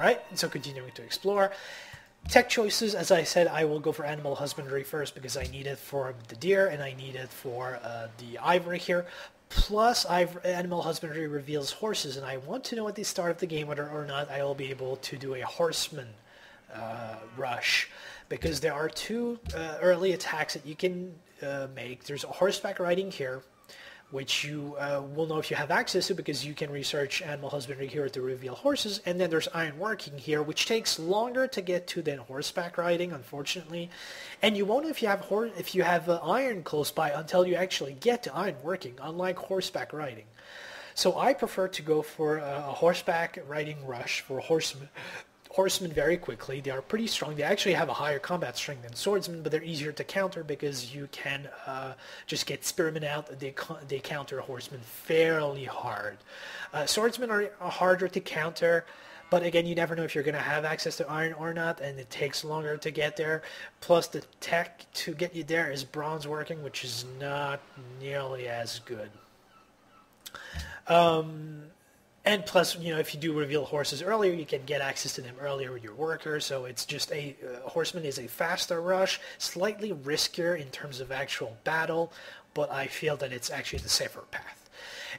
Alright, so continuing to explore. Tech choices, as I said, I will go for animal husbandry first because I need it for the deer and I need it for the ivory here. Plus, animal husbandry reveals horses, and I want to know at the start of the game whether or not I will be able to do a horseman rush, because there are two early attacks that you can make. There's a horseback riding here, which you will know if you have access to because you can research animal husbandry here to reveal horses. And then there's iron working here, which takes longer to get to than horseback riding, unfortunately. And you won't know if you have iron close by until you actually get to iron working, unlike horseback riding. So I prefer to go for a horseback riding rush for horsemen very quickly. They are pretty strong. They actually have a higher combat strength than swordsmen, but they're easier to counter because you can just get spearmen out. They counter horsemen fairly hard. Swordsmen are harder to counter, but again, you never know if you're going to have access to iron or not, and it takes longer to get there. Plus, the tech to get you there is bronze working, which is not nearly as good. And plus, if you do reveal horses earlier, you can get access to them earlier with your worker. So it's just horseman is a faster rush, slightly riskier in terms of actual battle, but I feel that it's actually the safer path.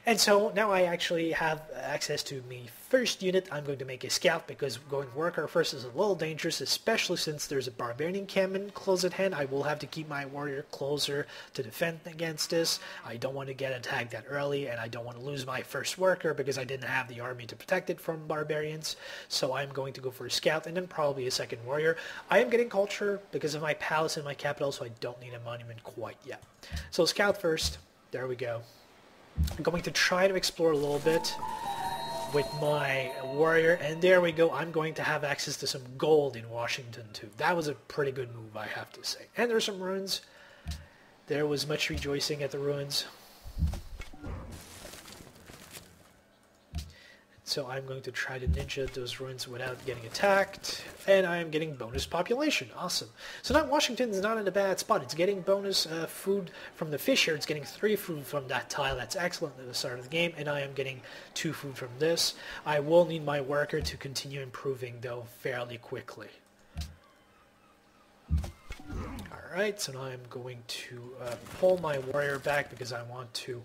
And so now I actually have access to my first unit. I'm going to make a scout because going worker first is a little dangerous, especially since there's a barbarian encampment close at hand. I will have to keep my warrior closer to defend against this. I don't want to get attacked that early, and I don't want to lose my first worker because I didn't have the army to protect it from barbarians. So I'm going to go for a scout and then probably a second warrior. I am getting culture because of my palace and my capital, so I don't need a monument quite yet. So scout first. There we go. I'm going to try to explore a little bit with my warrior, and there we go. I'm going to have access to some gold in Washington too. That was a pretty good move, I have to say. And there's some ruins. There was much rejoicing at the ruins. So I'm going to try to ninja those ruins without getting attacked. And I'm getting bonus population. Awesome. So now Washington is not in a bad spot. It's getting bonus food from the fish here. It's getting 3 food from that tile. That's excellent at the start of the game. And I am getting 2 food from this. I will need my worker to continue improving, though, fairly quickly. Alright, so now I'm going to pull my warrior back because I want to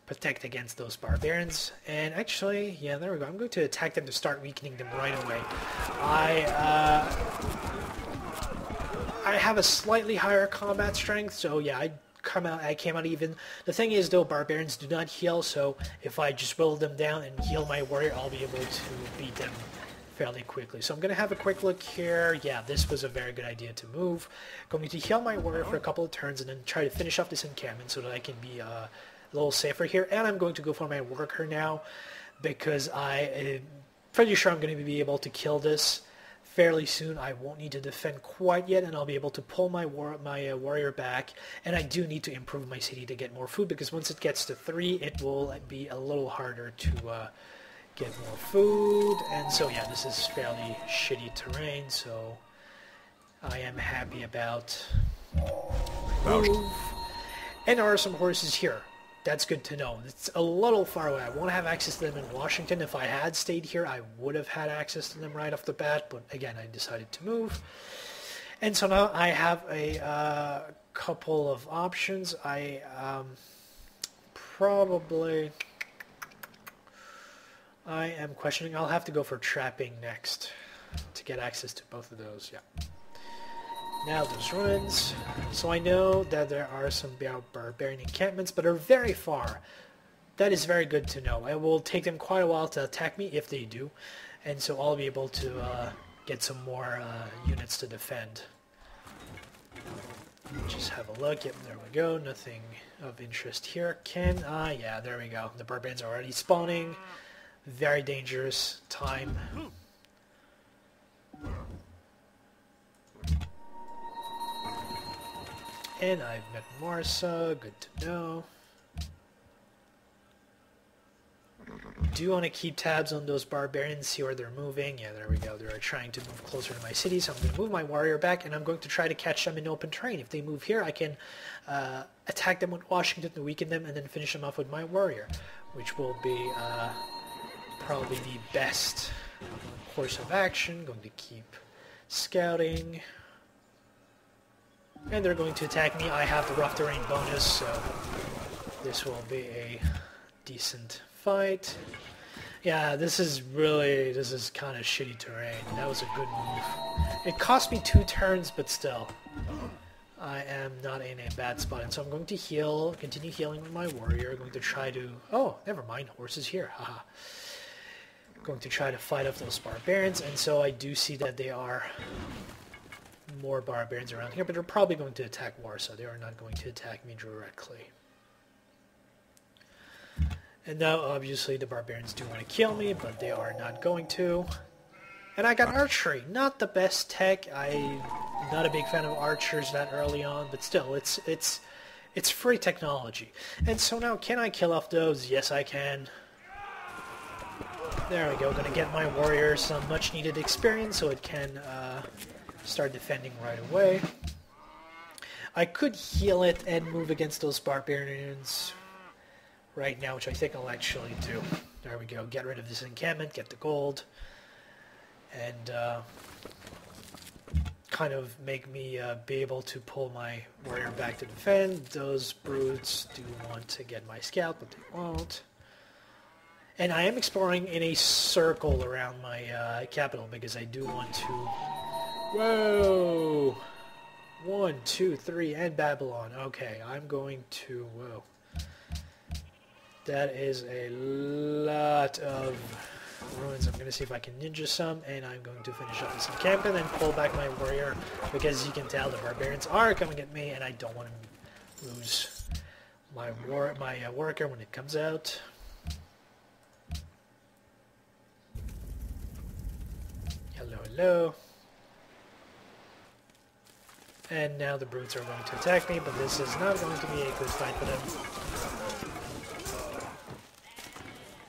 protect against those barbarians. And actually, yeah, there we go. I'm going to attack them to start weakening them right away. I have a slightly higher combat strength, so yeah, I came out even. The thing is, though, barbarians do not heal, so if I just whittle them down and heal my warrior, I'll be able to beat them fairly quickly. So I'm going to have a quick look here. Yeah, this was a very good idea to move. Going to heal my warrior for a couple of turns and then try to finish off this encampment so that I can be a little safer here. And I'm going to go for my worker now because I'm pretty sure I'm going to be able to kill this fairly soon. I won't need to defend quite yet, and I'll be able to pull my warrior back. And I do need to improve my city to get more food because once it gets to 3, it will be a little harder to get more food. And so yeah, this is fairly shitty terrain, so I am happy about move. And there are some horses here. That's good to know. It's a little far away. I won't have access to them in Washington. If I had stayed here, I would have had access to them right off the bat, but again, I decided to move. And so now I have a couple of options. I am questioning. I'll have to go for trapping next to get access to both of those. Yeah. Now those ruins. So I know that there are some barbarian encampments, but are very far. That is very good to know. It will take them quite a while to attack me if they do, and so I'll be able to get some more units to defend. Just have a look. Yep, there we go. Nothing of interest here. Yeah, there we go. The barbarians are already spawning. Very dangerous time. And I've met Marsa, good to know. Do want to keep tabs on those barbarians, see where they're moving. Yeah, there we go. They're trying to move closer to my city, so I'm going to move my warrior back, and I'm going to try to catch them in open terrain. If they move here, I can attack them with Washington to weaken them, and then finish them off with my warrior, which will be probably the best course of action. Going to keep scouting. And they're going to attack me. I have the rough terrain bonus, so this will be a decent fight. Yeah, this is kind of shitty terrain. That was a good move. It cost me 2 turns, but still. I am not in a bad spot, and so I'm going to heal, continue healing with my warrior. I'm going to try to... Oh, never mind, horse is here, haha. Going to try to fight off those barbarians, and so I do see that there are more barbarians around here, but they're probably going to attack Warsaw. They are not going to attack me directly. And now, obviously, the barbarians do want to kill me, but they are not going to. And I got archery, not the best tech. I'm not a big fan of archers that early on, but still, it's free technology. And so now, can I kill off those? Yes, I can. There we go. Going to get my warrior some much-needed experience, so it can start defending right away. I could heal it and move against those barbarians right now, which I think I'll actually do. There we go. Get rid of this encampment, get the gold, and kind of make me be able to pull my warrior back to defend. Those brutes do want to get my scalp, but they won't. And I am exploring in a circle around my capital because I do want to... Whoa! 1, 2, 3, and Babylon. Okay, I'm going to... Whoa. That is a lot of ruins. I'm going to see if I can ninja some, and I'm going to finish up this encampment and pull back my warrior, because you can tell the barbarians are coming at me, and I don't want to lose my worker when it comes out. Hello, hello. And now the brutes are going to attack me, but this is not going to be a good fight for them.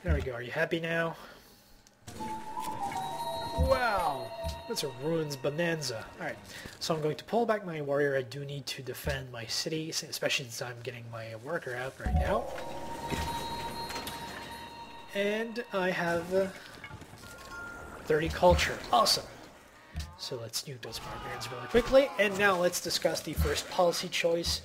There we go. Are you happy now? Wow! That's a ruins bonanza. Alright, so I'm going to pull back my warrior. I do need to defend my city, especially since I'm getting my worker out right now. And I have 30 culture. Awesome! So let's nuke those barbarians really quickly. And now let's discuss the first policy choice.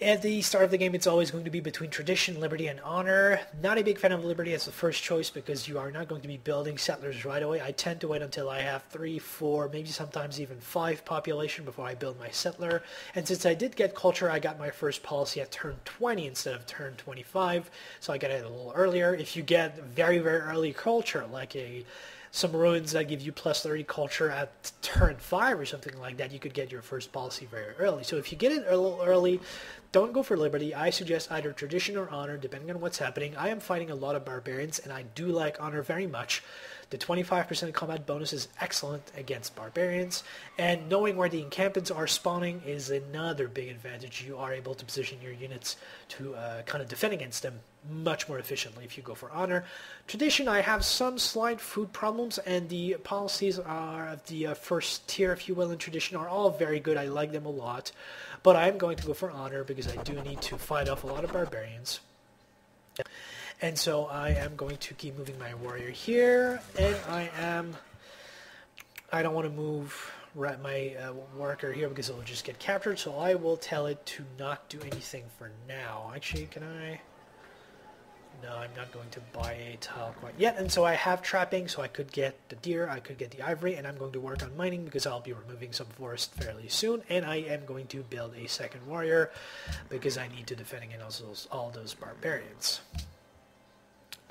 At the start of the game, it's always going to be between tradition, liberty, and honor. Not a big fan of liberty as the first choice because you are not going to be building settlers right away. I tend to wait until I have 3, 4, maybe sometimes even 5 population before I build my settler. And since I did get culture, I got my first policy at turn 20 instead of turn 25, so I got it a little earlier. If you get very, very early culture, like some ruins that give you plus 30 culture at turn 5 or something like that, you could get your first policy very early. So if you get it a little early, don't go for liberty. I suggest either tradition or honor, depending on what's happening. I am fighting a lot of barbarians, and I do like honor very much. The 25% combat bonus is excellent against barbarians, and knowing where the encampments are spawning is another big advantage. You are able to position your units to kind of defend against them much more efficiently if you go for honor. Tradition, I have some slight food problems, and the policies are of the first tier, if you will, in tradition are all very good. I like them a lot, but I'm going to go for honor because I do need to fight off a lot of barbarians. And so I am going to keep moving my warrior here, and I don't want to move my worker here because it will just get captured, so I will tell it to not do anything for now. Actually, can I? No, I'm not going to buy a tile quite yet, and so I have trapping, so I could get the deer, I could get the ivory, and I'm going to work on mining because I'll be removing some forest fairly soon, and I am going to build a second warrior because I need to defend against all those barbarians.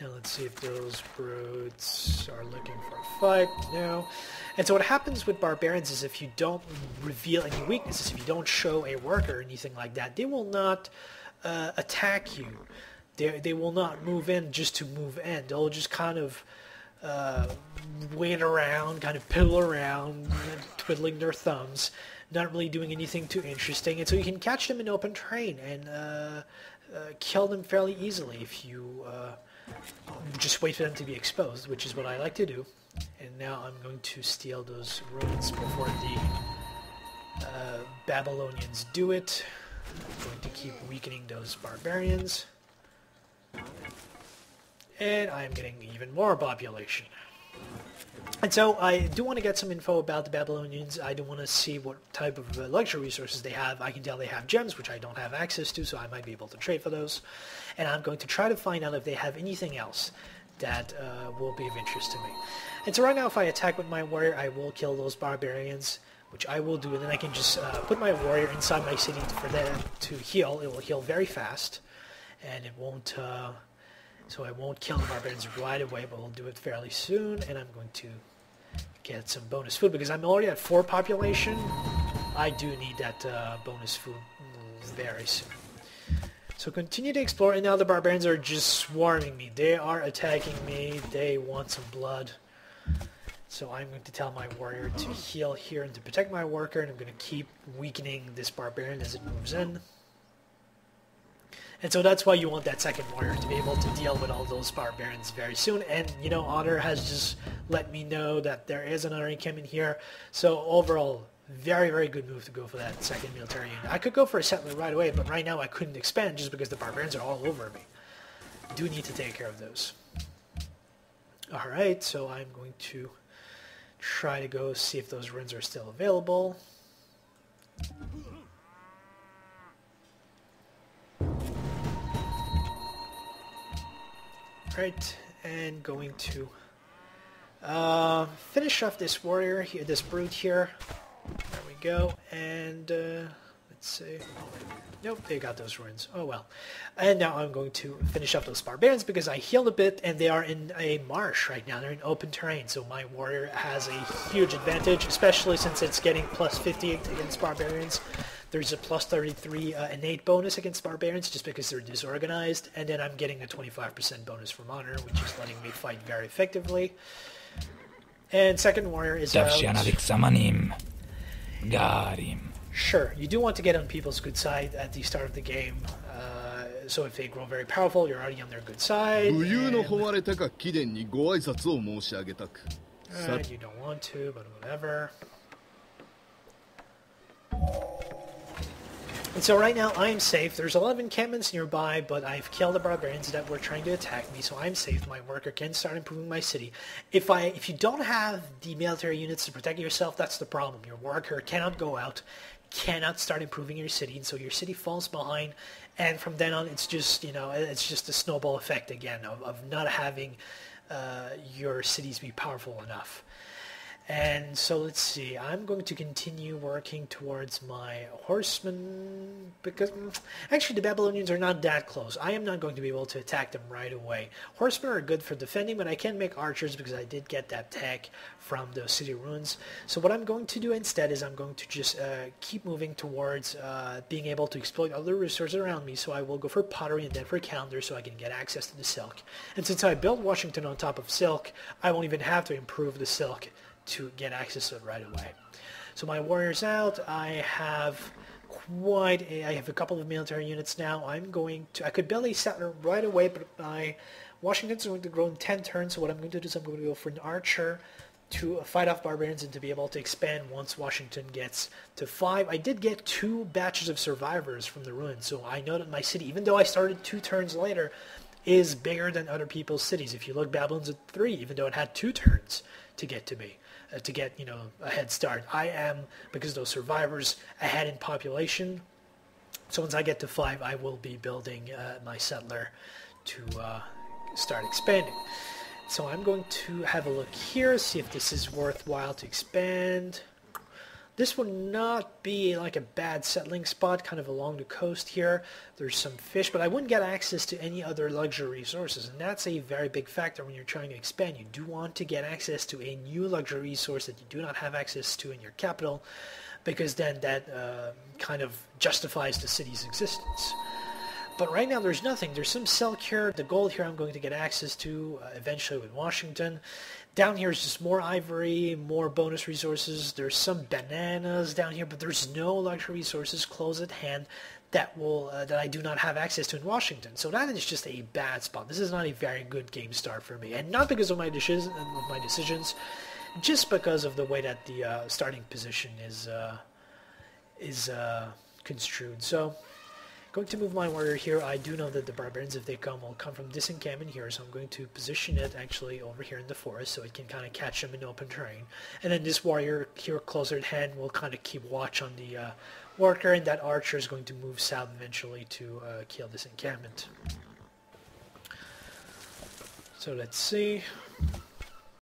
Now let's see if those brutes are looking for a fight. No. And so what happens with barbarians is if you don't reveal any weaknesses, if you don't show a worker or anything like that, they will not attack you. They will not move in just to move in. They'll just kind of wait around, kind of piddle around, twiddling their thumbs, not really doing anything too interesting. And so you can catch them in open terrain and kill them fairly easily if you just wait for them to be exposed, which is what I like to do. And now I'm going to steal those ruins before the Babylonians do it. I'm going to keep weakening those barbarians. And I'm getting even more population. And so I do want to get some info about the Babylonians. I do want to see what type of luxury resources they have. I can tell they have gems, which I don't have access to, so I might be able to trade for those. And I'm going to try to find out if they have anything else that will be of interest to me. And so right now, if I attack with my warrior, I will kill those barbarians, which I will do. And then I can just put my warrior inside my city for them to heal. It will heal very fast, and it won't... so I won't kill the barbarians right away, but we'll do it fairly soon. And I'm going to get some bonus food because I'm already at 4 population. I do need that bonus food very soon. So continue to explore, and now the barbarians are just swarming me. They are attacking me. They want some blood. So I'm going to tell my warrior to heal here and to protect my worker, and I'm going to keep weakening this barbarian as it moves in. And so that's why you want that second warrior, to be able to deal with all those barbarians very soon. And, you know, Honor has just let me know that there is another encampment here. So overall, very, very good move to go for that second military unit. I could go for a settler right away, but right now I couldn't expand just because the barbarians are all over me. Do need to take care of those. Alright, so I'm going to try to go see if those ruins are still available. Right, and going to finish off this warrior here, this brute here. There we go, and let's see. Nope, they got those ruins. Oh well. And now I'm going to finish up those barbarians because I healed a bit, and they are in a marsh right now. They're in open terrain, so my warrior has a huge advantage, especially since it's getting plus 58 against barbarians. There's a plus 33 innate bonus against barbarians just because they're disorganized, and then I'm getting a 25% bonus from honor, which is letting me fight very effectively. And second warrior is out. Sure, you do want to get on people's good side at the start of the game. So if they grow very powerful, you're already on their good side. And... you don't want to, but whatever. And so right now I'm safe. There's a lot of encampments nearby, but I've killed the barbarians that were trying to attack me, so I'm safe. My worker can start improving my city. If you don't have the military units to protect yourself, that's the problem. Your worker cannot go out, cannot start improving your city, and so your city falls behind. And from then on, it's just, you know, it's just a snowball effect again of not having your cities be powerful enough. And so let's see, I'm going to continue working towards my horsemen, because actually the Babylonians are not that close. I am not going to be able to attack them right away. Horsemen are good for defending, but I can make archers because I did get that tech from the city ruins. So what I'm going to do instead is I'm going to just keep moving towards being able to exploit other resources around me. So I will go for pottery and then for calendar so I can get access to the silk. And since I built Washington on top of silk, I won't even have to improve the silk to get access to it right away. So my warrior's out. I have a couple of military units now. I could build a settler right away, but my Washington's going to grow in 10 turns, so what I'm going to do is I'm going to go for an archer to fight off barbarians and to be able to expand once Washington gets to 5. I did get 2 batches of survivors from the ruins, so I know that my city, even though I started 2 turns later, is bigger than other people's cities. If you look, Babylon's at 3, even though it had 2 turns to get to me. To get, you know, a head start. I am, because of those survivors, ahead in population. So once I get to 5, I will be building my settler to start expanding. So I'm going to have a look here, see if this is worthwhile to expand. This would not be like a bad settling spot, kind of along the coast here. There's some fish, but I wouldn't get access to any other luxury resources, and that's a very big factor when you're trying to expand. You do want to get access to a new luxury resource that you do not have access to in your capital, because then that kind of justifies the city's existence. But right now there's nothing. There's some silk here. The gold here I'm going to get access to eventually with Washington. Down here is just more ivory, more bonus resources. There's some bananas down here, but there's no luxury resources close at hand that I do not have access to in Washington. So that is just a bad spot. This is not a very good game start for me, and not because of my decisions, just because of the way that the starting position is construed. So Going to move my warrior here. I do know that the barbarians, if they come, will come from this encampment here, so I'm going to position it actually over here in the forest so it can kind of catch them in open terrain. And then this warrior here closer at hand will kind of keep watch on the worker, and that archer is going to move south eventually to kill this encampment. So let's see.